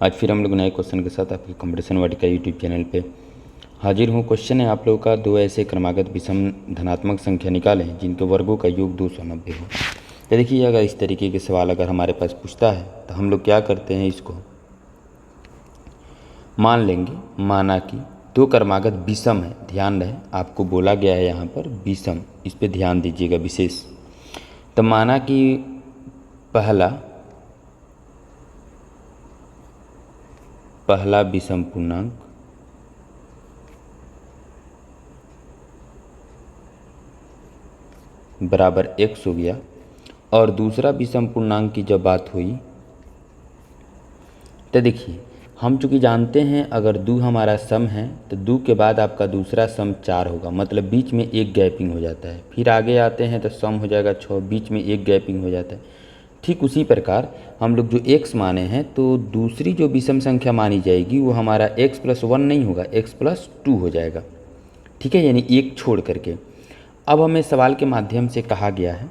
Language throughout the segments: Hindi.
आज फिर हम लोग नए क्वेश्चन के साथ आपके कंपटीशन वाटिका यूट्यूब चैनल पे हाजिर हूँ। क्वेश्चन है आप लोगों का, दो ऐसे क्रमागत विषम धनात्मक संख्या निकालें जिनके वर्गों का योग 290 हो। तो देखिए, अगर इस तरीके के सवाल अगर हमारे पास पूछता है तो हम लोग क्या करते हैं, इसको मान लेंगे, माना कि दो क्रमागत विषम है। ध्यान रहे आपको बोला गया है यहाँ पर विषम, इस पर ध्यान दीजिएगा विशेष। तो माना कि पहला विषम पूर्णांक बराबर x हो गया और दूसरा विषम पूर्णांक की जब बात हुई तो देखिए, हम चूँकि जानते हैं अगर 2 हमारा सम है तो 2 के बाद आपका दूसरा सम 4 होगा, मतलब बीच में एक गैपिंग हो जाता है। फिर आगे आते हैं तो सम हो जाएगा 6, बीच में एक गैपिंग हो जाता है। ठीक उसी प्रकार हम लोग जो x माने हैं तो दूसरी जो विषम संख्या मानी जाएगी वो हमारा x+1 नहीं होगा, x+2 हो जाएगा। ठीक है, यानी एक छोड़ करके। अब हमें सवाल के माध्यम से कहा गया है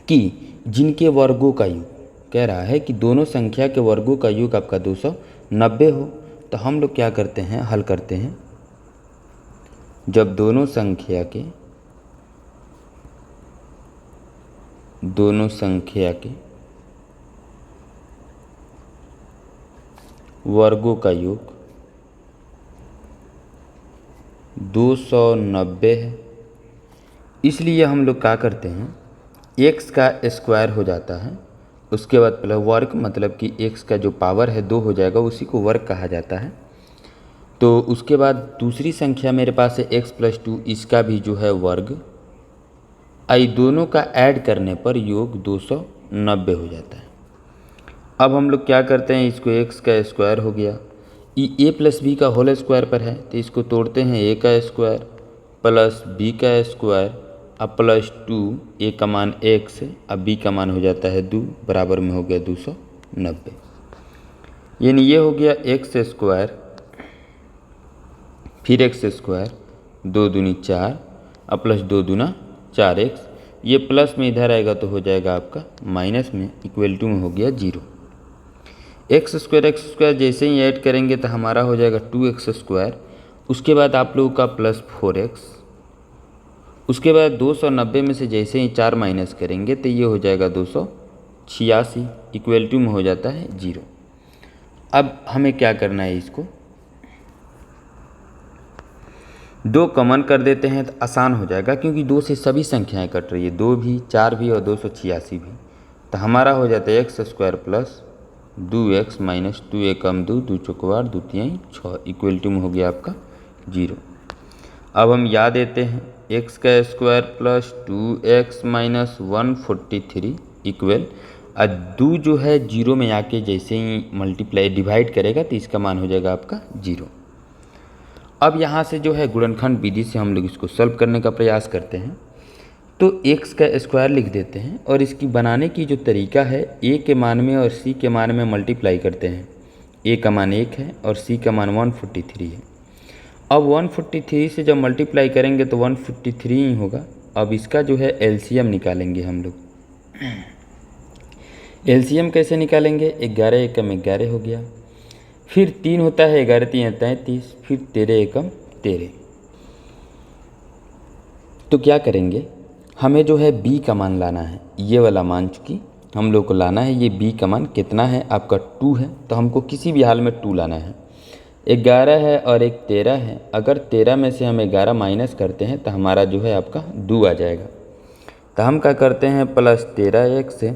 कि जिनके वर्गों का योग, कह रहा है कि दोनों संख्या के वर्गों का योग आपका 290 हो। तो हम लोग क्या करते हैं, हल करते हैं। जब दोनों संख्या के वर्गों का योग 290 है, इसलिए हम लोग क्या करते हैं, x का स्क्वायर हो जाता है, उसके बाद प्लस वर्ग, मतलब कि x का जो पावर है 2 हो जाएगा, उसी को वर्ग कहा जाता है। तो उसके बाद दूसरी संख्या मेरे पास है x+2, इसका भी जो है वर्ग, आई दोनों का ऐड करने पर योग 290 हो जाता है। अब हम लोग क्या करते हैं, इसको x का स्क्वायर हो गया, ये a+b का होल स्क्वायर पर है तो इसको तोड़ते हैं, a का स्क्वायर प्लस b का स्क्वायर अब +2, a का मान x अब b का मान हो जाता है 2, बराबर में हो गया 290। यानी ये हो गया x स्क्वायर, फिर x स्क्वायर 2 दूनी 4 अब +2 दूना 4x, ये प्लस में इधर आएगा तो हो जाएगा आपका माइनस में, इक्वल टू में हो गया 0। x स्क्वायर जैसे ही ऐड करेंगे तो हमारा हो जाएगा 2x स्क्वायर, उसके बाद आप लोगों का +4x, उसके बाद 290 में से जैसे ही 4 माइनस करेंगे तो ये हो जाएगा 286, इक्वल टू में हो जाता है 0। अब हमें क्या करना है, इसको 2 कॉमन कर देते हैं तो आसान हो जाएगा, क्योंकि 2 से सभी संख्याएं कट रही है, 2 भी, 4 भी और 286 भी। तो हमारा हो जाता है x square plus 2x minus 2 एकम 2, 2 चौकवार 2 तिहाई 6, इक्वल टू में हो गया आपका 0। अब हम याद देते हैं, x का square plus 2x minus 143 equal 2 जो है 0 में आके जैसे ही मल्टीप्लाई डिवाइड करेगा तो इसका मान हो जाएगा आपका 0। अब यहाँ से जो है गुणनखंड विधि से हम लोग इसको सॉल्व करने का प्रयास करते हैं। तो x का स्क्वायर लिख देते हैं और इसकी बनाने की जो तरीका है, a के मान में और c के मान में मल्टीप्लाई करते हैं। a का मान 1 है और c का मान 143 है। अब 143 से जब मल्टीप्लाई करेंगे तो 143 ही होगा। अब इसका जो है एलसीएम निकालेंगे हम लोग। एलसीएम कैसे निकालेंगे, 11 एकम 11 हो गया, फिर 3 होता है, 11 3 33, फिर 13 एकम 13। तो क्या करेंगे, हमें जो है b का मान लाना है, ये वाला मान चूँकि हम लोग को लाना है। ये b का मान कितना है आपका 2 है, तो हमको किसी भी हाल में 2 लाना है। 11 है और एक 13 है, अगर 13 में से हम 11 माइनस करते हैं तो हमारा जो है आपका 2 आ जाएगा। तो हम क्या करते हैं, प्लस 13x से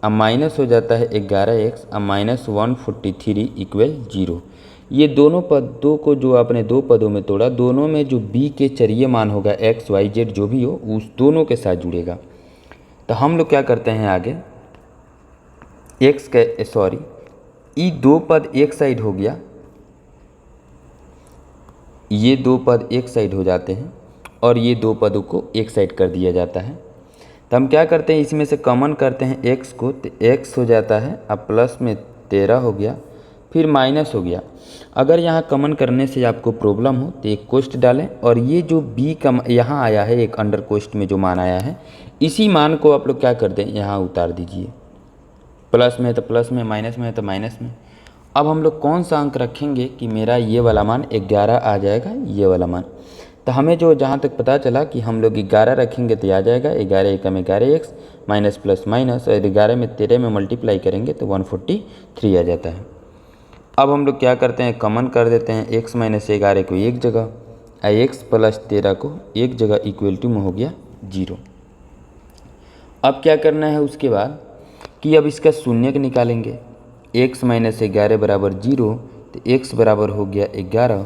अब माइनस हो जाता है 11x, अब माइनस 143 इक्वल 0। ये दोनों पदों को जो आपने दो पदों में तोड़ा, दोनों में जो b के चरिय मान होगा x y z जो भी हो, उस दोनों के साथ जुड़ेगा। तो हम लोग क्या करते हैं आगे, ये दो पद एक साइड हो गया, ये दो पद एक साइड हो जाते हैं और ये दो पदों को एक साइड कर दिया जाता है। तो हम क्या करते हैं, इसमें से कॉमन करते हैं x को, तो x हो जाता है, अब प्लस में 13 हो गया, फिर माइनस हो गया। अगर यहाँ कॉमन करने से आपको प्रॉब्लम हो तो एक कोष्ट डालें, और ये जो b का यहाँ आया है, एक अंडर कोष्ट में जो मान आया है, इसी मान को आप लोग क्या कर दें, यहाँ उतार दीजिए। प्लस में है तो प्लस में, माइनस में है तो माइनस में। अब हम लोग कौन सा अंक रखेंगे कि मेरा ये वाला मान 11 आ जाएगा, ये वाला मान। तो हमें जो जहाँ तक पता चला कि हम लोग 11 रखेंगे तो आ जाएगा 11 एकम 11x माइनस प्लस माइनस, और 11 में 13 में मल्टीप्लाई करेंगे तो 143 आ जाता है। अब हम लोग क्या करते हैं, कॉमन कर देते हैं, x माइनस 11 को एक जगह, x प्लस 13 को एक जगह, इक्वल टू में हो गया 0। अब क्या करना है उसके बाद कि अब इसका शून्य के निकालेंगे। x माइनस 11 बराबर 0, तो x बराबर हो गया 11,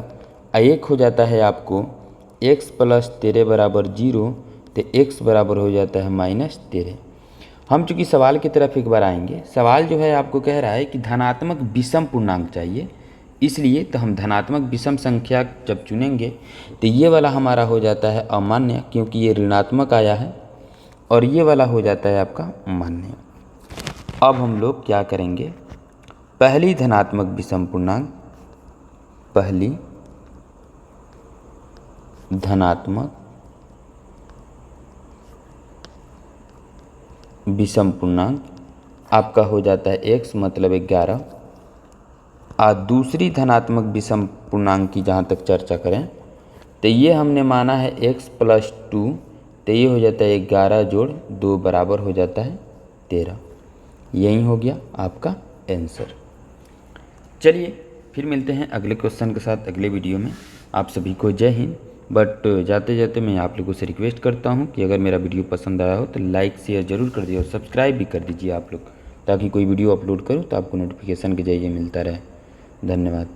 एक हो जाता है आपको x प्लस 13 बराबर 0, तो x बराबर हो जाता है माइनस 13। हम चूँकि सवाल की तरफ एक बार आएंगे, सवाल जो है आपको कह रहा है कि धनात्मक विषम पूर्णांक चाहिए, इसलिए तो हम धनात्मक विषम संख्या जब चुनेंगे तो ये वाला हमारा हो जाता है अमान्य, क्योंकि ये ऋणात्मक आया है, और ये वाला हो जाता है आपका मान्य। अब हम लोग क्या करेंगे, पहली धनात्मक विषम पूर्णांक, पहली धनात्मक विषम पूर्णांक आपका हो जाता है x मतलब 11, और दूसरी धनात्मक विषम पूर्णांक की जहाँ तक चर्चा करें तो ये हमने माना है x प्लस 2, तो ये हो जाता है 11 जोड़ 2 बराबर हो जाता है 13। यही हो गया आपका आंसर। चलिए फिर मिलते हैं अगले क्वेश्चन के साथ अगले वीडियो में। आप सभी को जय हिंद। बट जाते जाते मैं आप लोगों से रिक्वेस्ट करता हूं कि अगर मेरा वीडियो पसंद आया हो तो लाइक शेयर ज़रूर कर दीजिए और सब्सक्राइब भी कर दीजिए आप लोग, ताकि कोई वीडियो अपलोड करूं तो आपको नोटिफिकेशन के जरिए मिलता रहे। धन्यवाद।